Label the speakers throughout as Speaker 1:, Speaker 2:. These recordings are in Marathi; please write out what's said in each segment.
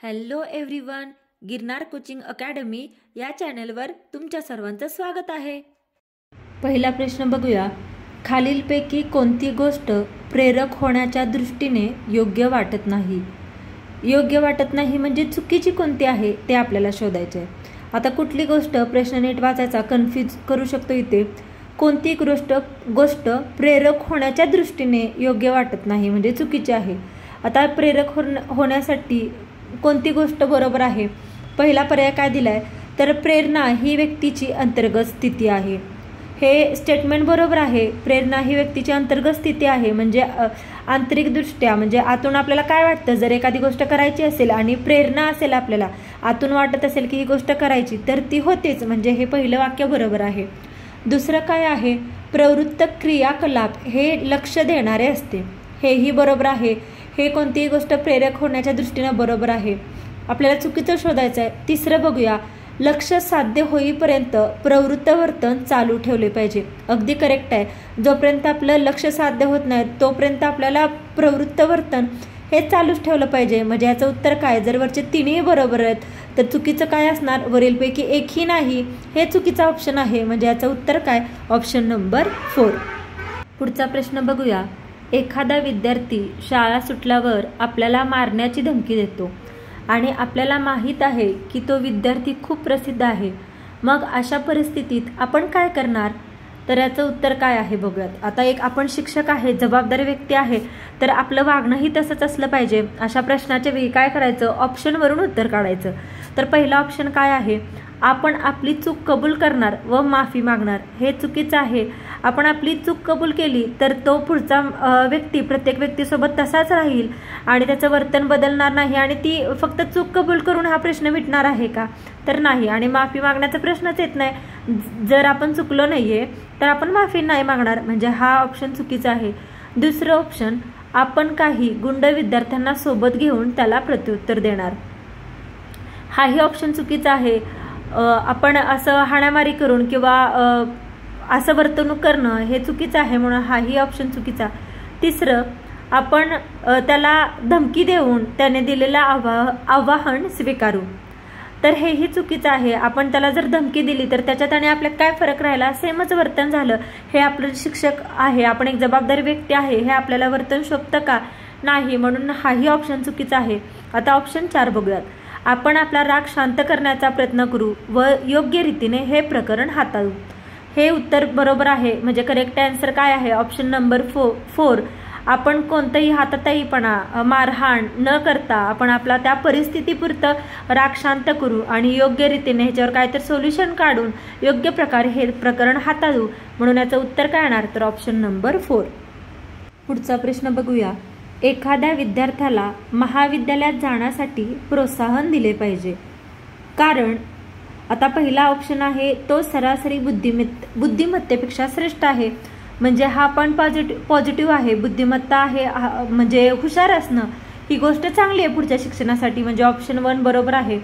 Speaker 1: Hello everyone, Girnar coaching academy या चॅनलवर तुमच्या सर्वांचं स्वागत आहे. पहिला प्रश्न बघूया. खालीलपैकी कोणती गोष्ट प्रेरक होण्याच्या दृष्टीने योग्य वाटत नाही? योग्य वाटत नाही म्हणजे चुकीची कोणती आहे ते आपल्याला शोधायचे आहे. आता कुठली गोष्ट, प्रश्न नीट वाचायचा, कन्फ्यूज करू शकतो इथे. कोणती गोष्ट प्रेरक होण्याच्या दृष्टीने योग्य वाटत नाही म्हणजे चुकीची आहे. आता प्रेरक होण्यासाठी कोणती गोष्ट बरोबर आहे? पहिला पर्याय काय दिलाय तर प्रेरणा ही व्यक्तीची अंतर्गत स्थिती आहे. हे स्टेटमेंट बरोबर आहे. प्रेरणा ही व्यक्तीची अंतर्गत स्थिती आहे म्हणजे आंतरिकदृष्ट्या, म्हणजे आतून आपल्याला काय वाटतं, जर एखादी गोष्ट करायची असेल आणि प्रेरणा असेल, आपल्याला आतून वाटत असेल की ही गोष्ट करायची तर ती होतेच, म्हणजे हे पहिलं वाक्य बरोबर आहे. दुसरं काय आहे? प्रवृत्त क्रियाकलाप हे लक्ष देणारे असते, हेही बरोबर आहे. हे कोणतीही गोष्ट प्रेरक होण्याच्या दृष्टीने बरोबर आहे. आपल्याला चुकीचं शोधायचं आहे. तिसरं बघूया. लक्ष साध्य होईपर्यंत प्रवृत्त वर्तन चालू ठेवले पाहिजे. अगदी करेक्ट आहे. जोपर्यंत आपलं लक्ष साध्य होत नाही तोपर्यंत आपल्याला प्रवृत्त वर्तन हे चालूच ठेवलं पाहिजे. म्हणजे याचं उत्तर काय? जर वरचे तिन्ही बरोबर आहेत तर चुकीचं काय असणार? वरीलपैकी एकही नाही, हे चुकीचा ऑप्शन आहे. म्हणजे याचं उत्तर काय? Option number 4. पुढचा प्रश्न बघूया. एखादा विद्यार्थी शाळा सुटल्यावर आपल्याला मारण्याची धमकी देतो आणि आपल्याला माहीत आहे की तो विद्यार्थी खूप प्रसिद्ध आहे. मग अशा परिस्थितीत आपण काय करणार? तर याचं उत्तर काय आहे बघूयात. आता आपण शिक्षक आहे, जबाबदार व्यक्ती आहे, तर आपलं वागणंही तसंच असलं पाहिजे. अशा प्रश्नाच्या वेळी काय करायचं? ऑप्शनवरून उत्तर काढायचं. तर पहिला ऑप्शन काय आहे? आपण आपली चूक कबूल करणार व माफी मागणार. हे चुकीचं आहे. आपण आपली चूक कबूल केली तर तो पुढचा व्यक्ती प्रत्येक व्यक्तीसोबत तसाच राहील आणि त्याचं वर्तन बदलणार नाही आणि ती फक्त चूक कबूल करून हा प्रश्न मिटणार आहे का? तर नाही. आणि माफी मागण्याचा प्रश्नच येत नाही. जर आपण चुकलो नाहीये तर आपण माफी नाही मागणार, म्हणजे हा ऑप्शन चुकीचा आहे. दुसरं ऑप्शन, आपण काही गुंड विद्यार्थ्यांना सोबत घेऊन त्याला प्रत्युत्तर देणार. हाही ऑप्शन चुकीचा आहे. आपण असं हाणामारी करून किंवा असं वर्तणूक करणं हे चुकीचं आहे, म्हणून हाही ऑप्शन चुकीचा. तिसरं, आपण त्याला धमकी देऊन त्याने दिलेलं आव्हान स्वीकारू. तर हेही चुकीचं आहे. आपण त्याला जर धमकी दिली तर त्याच्यात आणि आपल्यात काय फरक राहिला? सेमच वर्तन झालं. हे आपलं शिक्षक आहे, आपण एक जबाबदार व्यक्ती आहे, हे आपल्याला वर्तन शोभतं का? नाही, म्हणून हाही ऑप्शन चुकीचा आहे. आता ऑप्शन 4 बघूयात. आपण आपला राग शांत करण्याचा प्रयत्न करू व योग्य रीतीने हे प्रकरण हाताळू. हे उत्तर बरोबर आहे. म्हणजे करेक्ट आन्सर काय आहे? Option number 4. आपण कोणतंही हाताताईपणा, मारहाण न करता आपण आपला त्या परिस्थितीपुरतं राग शांत करू आणि योग्य रीतीने ह्याच्यावर काहीतरी सोल्युशन काढून योग्य प्रकारे हे प्रकरण हाताळू. म्हणून याचं उत्तर काय येणार? तर ऑप्शन नंबर 4. पुढचा प्रश्न बघूया. एखाद्या विद्यार्थ्याला महाविद्यालयात जाण्यासाठी प्रोत्साहन दिले पाहिजे, कारण आता पहिला ऑप्शन आहे तो सरासरी बुद्धिमत्तेपेक्षा श्रेष्ठ आहे. म्हणजे हा पण पॉझिटिव्ह आहे. बुद्धिमत्ता आहे म्हणजे हुशार असणं, ही गोष्ट चांगली आहे पुढच्या शिक्षणासाठी, म्हणजे ऑप्शन 1 बरोबर आहे.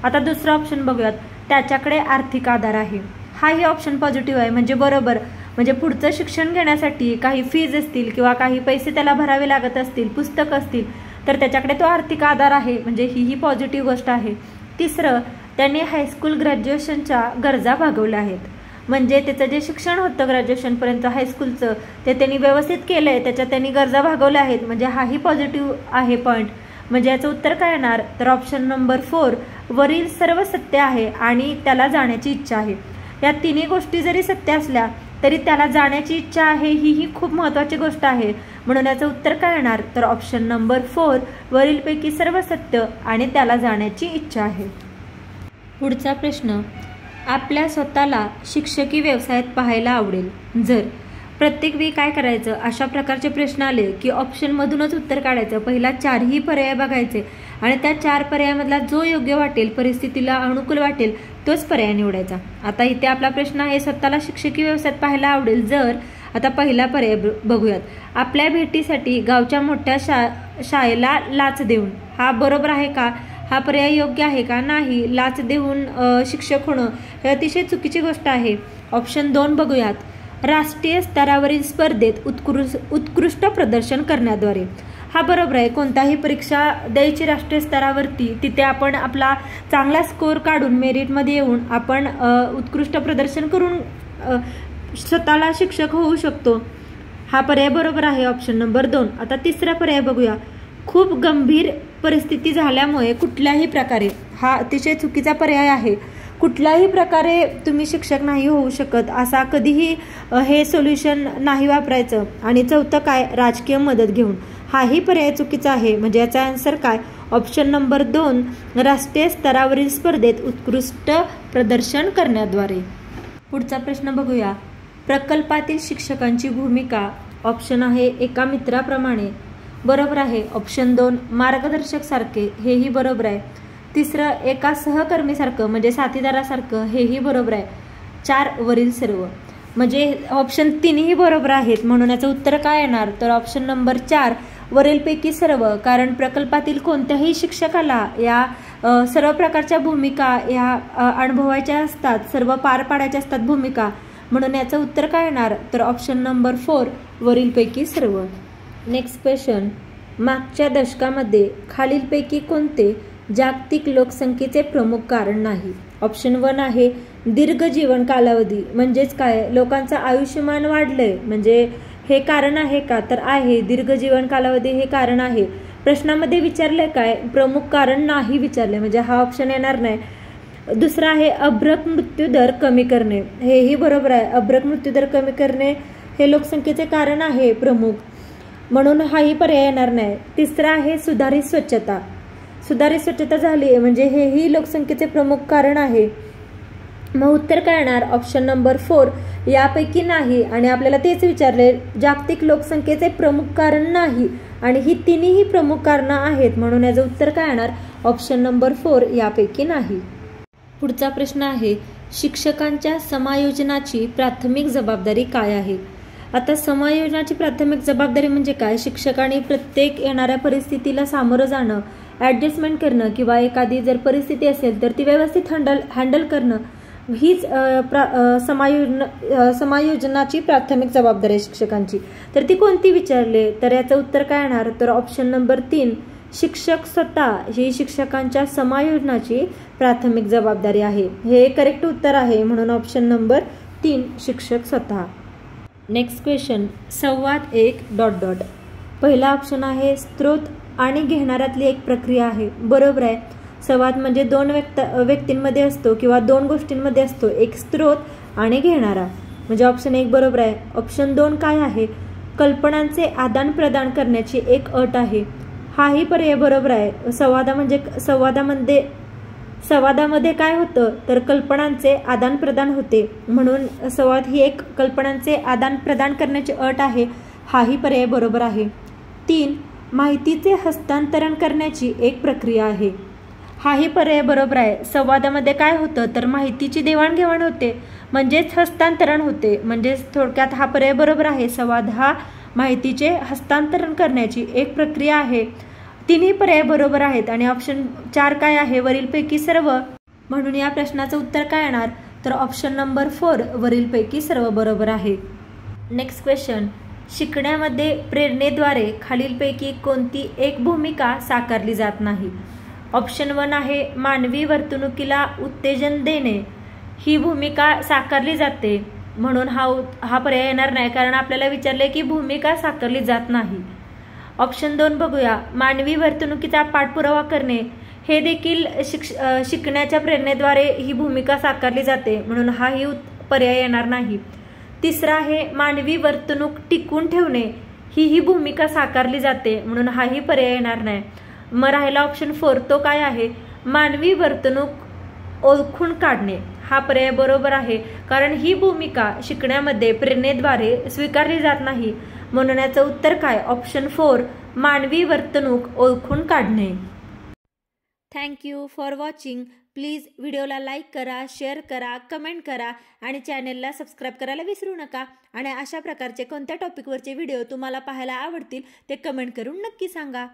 Speaker 1: आता दुसरा ऑप्शन बघूयात. त्याच्याकडे आर्थिक आधार आहे. हाही ऑप्शन पॉझिटिव्ह आहे, म्हणजे बरोबर. म्हणजे पुढचं शिक्षण घेण्यासाठी काही फीज असतील किंवा काही पैसे त्याला भरावे लागत असतील, पुस्तक असतील, तर त्याच्याकडे तो आर्थिक आधार आहे, म्हणजे ही पॉझिटिव्ह गोष्ट आहे. तिसरं, त्यांनी हायस्कूल ग्रॅज्युएशनच्या गरजा भागवल्या आहेत. म्हणजे त्याचं जे शिक्षण होतं ग्रॅज्युएशनपर्यंत हायस्कूलचं ते त्यांनी व्यवस्थित केलं आहे, त्याच्यात त्यांनी गरजा भागवल्या आहेत, म्हणजे हाही पॉझिटिव्ह आहे पॉईंट. म्हणजे याचं उत्तर काय येणार? तर ऑप्शन नंबर 4. वरील सर्व सत्य आहे आणि त्याला जाण्याची इच्छा आहे. या तिन्ही गोष्टी जरी सत्य असल्या तरी त्याला जाण्याची इच्छा आहे, ही खूप महत्त्वाची गोष्ट आहे. म्हणून याचं उत्तर काय येणार? तर ऑप्शन नंबर 4. वरीलपैकी सर्व सत्य आणि त्याला जाण्याची इच्छा आहे. पुढचा प्रश्न. आपल्या स्वतःला शिक्षकी व्यवसायात पाहायला आवडेल जर? प्रत्येक वेळी काय करायचं? अशा प्रकारचे प्रश्न आले की ऑप्शनमधूनच उत्तर काढायचं. पहिला 4ही पर्याय बघायचे आणि त्या 4 पर्यायामधला जो योग्य वाटेल, परिस्थितीला अनुकूल वाटेल, तोच पर्याय निवडायचा. आता इथे आपला प्रश्न आहे स्वतःला शिक्षकी व्यवसायात पाहायला आवडेल जर. आता पहिला पर्याय बघूयात. आपल्या भेटीसाठी गावच्या मोठ्या शाळेला लाच देऊन. हा बरोबर आहे का? हा पर्याय योग्य आहे का? नाही. लाच देऊन शिक्षक होणं हे अतिशय चुकीची गोष्ट आहे. ऑप्शन 2 बघूयात. राष्ट्रीय स्तरावरील स्पर्धेत उत्कृष्ट प्रदर्शन करण्याद्वारे. हा बरोबर आहे. कोणताही परीक्षा द्यायची राष्ट्रीय स्तरावरती तिथे आपण आपला चांगला स्कोर काढून मेरिटमध्ये येऊन आपण उत्कृष्ट प्रदर्शन करून स्वतःला शिक्षक होऊ शकतो. हा पर्याय बरोबर आहे, ऑप्शन नंबर 2. आता तिसरा पर्याय बघूया. खूप गंभीर परिस्थिती झाल्यामुळे कुठल्याही प्रकारे, हा अतिशय चुकीचा पर्याय आहे. कुठल्याही प्रकारे तुम्ही शिक्षक नाही होऊ शकत, असा कधीही हे सोल्युशन नाही वापरायचं. आणि चौथं काय, राजकीय मदत घेऊन, हाही पर्याय चुकीचा आहे. म्हणजे याचा आन्सर काय, ऑप्शन नंबर 2, राष्ट्रीय स्तरावरील स्पर्धेत उत्कृष्ट प्रदर्शन करण्याद्वारे. पुढचा प्रश्न बघूया. प्रकल्पातील शिक्षकांची भूमिका, ऑप्शन आहे एका मित्राप्रमाणे, बरोबर आहे. ऑप्शन 2, मार्गदर्शक सारखे, हेही बरोबर आहे. तिसरं, एका सहकर्मीसारखं म्हणजे साथीदारासारखं, हेही बरोबर आहे. 4 वरील सर्व, म्हणजे ऑप्शन 3ही बरोबर आहेत. म्हणून याचं उत्तर काय येणार, तर ऑप्शन नंबर 4 वरीलपैकी सर्व. कारण प्रकल्पातील कोणत्याही शिक्षकाला या सर्व प्रकारच्या भूमिका या अनुभवायच्या असतात, सर्व पार पाडायच्या असतात भूमिका. म्हणून याचं उत्तर काय येणार, तर ऑप्शन नंबर 4 वरीलपैकी सर्व. Next question. मागच्या दशकामध्ये खालीलपैकी कोणते जागतिक लोकसंख्येचे प्रमुख कारण नाही. ऑप्शन 1 आहे दीर्घ जीवन कालावधी, म्हणजेच काय, लोकांचं आयुष्यमान वाढलंय, म्हणजे हे कारण आहे का, तर आहे. दीर्घ जीवन कालावधी हे कारण आहे. प्रश्नामध्ये विचारलंय काय, प्रमुख कारण नाही विचारले, म्हणजे हा ऑप्शन येणार नाही. दुसरा आहे अभ्रक मृत्यूदर कमी करणे, हेही बरोबर आहे. अभ्रक मृत्यूदर कमी करणे हे लोकसंख्येचे कारण आहे प्रमुख, म्हणून हाही पर्याय येणार नाही. तिसरा आहे सुधारित स्वच्छता. सुधारित स्वच्छता झाली म्हणजे हेही लोकसंख्येचे प्रमुख कारण आहे. मग उत्तर काय येणार, ऑप्शन नंबर 4 यापैकी नाही. आणि आपल्याला तेच विचारले, जागतिक लोकसंख्येचे प्रमुख कारण नाही आणि ही तिन्ही प्रमुख कारणं आहेत. म्हणून याचं उत्तर काय येणार, ऑप्शन नंबर 4 यापैकी नाही. पुढचा प्रश्न आहे शिक्षकांच्या समायोजनाची प्राथमिक जबाबदारी काय आहे. आता समायोजनाची प्राथमिक जबाबदारी म्हणजे काय, शिक्षकांनी प्रत्येक येणाऱ्या परिस्थितीला सामोरं जाणं, ॲडजस्टमेंट करणं किंवा एखादी जर परिस्थिती असेल तर ती व्यवस्थित हँडल करणं, हीच समायोजनाची प्राथमिक जबाबदारी आहे शिक्षकांची. तर ती कोणती विचारले, तर याचं उत्तर काय येणार, तर ऑप्शन नंबर 3 शिक्षक स्वतः ही शिक्षकांच्या समायोजनाची प्राथमिक जबाबदारी आहे. हे करेक्ट उत्तर आहे. म्हणून ऑप्शन नंबर 3 शिक्षक स्वतः. Next question. संवाद 1 ... पहिला ऑप्शन आहे स्त्रोत आणि घेणाऱ्यातली एक प्रक्रिया आहे, बरोबर आहे. संवाद म्हणजे 2 व्यक्तींमध्ये असतो किंवा 2 गोष्टींमध्ये असतो, एक स्त्रोत आणि घेणारा, म्हणजे ऑप्शन 1 बरोबर आहे. ऑप्शन 2 काय आहे, कल्पनांचे आदान प्रदान करण्याची एक अट आहे, हाही पर्याय बरोबर आहे. संवादामध्ये काय होतं, तर कल्पनांचे आदान प्रदान होते, म्हणून संवाद ही एक कल्पनांचे आदान प्रदान करण्याची अट आहे, हाही पर्याय बरोबर आहे. 3 माहितीचे हस्तांतरण करण्याची एक प्रक्रिया आहे, हाही पर्याय बरोबर आहे. संवादामध्ये काय होतं, तर माहितीची देवाणघेवाण होते, म्हणजेच हस्तांतरण होते, म्हणजेच थोडक्यात हा पर्याय बरोबर आहे. संवाद हा माहितीचे हस्तांतरण करण्याची एक प्रक्रिया आहे. तिन्ही पर्याय बरोबर आहेत. आणि ऑप्शन 4 काय आहे, वरीलपैकी सर्व. म्हणून या प्रश्नाचं उत्तर काय येणार, तर ऑप्शन नंबर 4 वरीलपैकी सर्व बरोबर आहे. Next question. शिकण्यामध्ये प्रेरणेद्वारे खालीलपैकी कोणती एक भूमिका साकारली जात नाही. ऑप्शन 1 आहे मानवी वर्तणुकीला उत्तेजन देणे, ही भूमिका साकारली जाते, म्हणून हा पर्याय येणार नाही, कारण आपल्याला विचारले की भूमिका साकारली जात नाही. ऑप्शन 2 बघूया. मानवी वर्तणुकीचा पाठपुरावा करणे, हे देखील शिकण्याच्या प्रेरणेद्वारे ही भूमिका साकारली जाते, म्हणून हाही पर्याय येणार नाही. तिसरा आहे मानवी वर्तणूक टिकून ठेवणे, ही भूमिका साकारली जाते, म्हणून हाही पर्याय येणार नाही. मग राहिला ऑप्शन 4, तो काय आहे, मानवी वर्तणूक ओळखून काढणे, हा पर्याय बरोबर आहे, कारण ही भूमिका शिकण्यामध्ये प्रेरणेद्वारे स्वीकारली जात नाही, म्हणून याचं उत्तर काय, ऑप्शन 4 मानवी वर्तणूक ओळखून काढणे. Thank you for watching. प्लीज व्हिडिओला लाईक करा, शेअर करा, कमेंट करा आणि चॅनलला सबस्क्राईब करायला विसरू नका. आणि अशा प्रकारचे कोणत्या टॉपिकवरचे व्हिडिओ तुम्हाला पाहायला आवडतील ते कमेंट करून नक्की सांगा.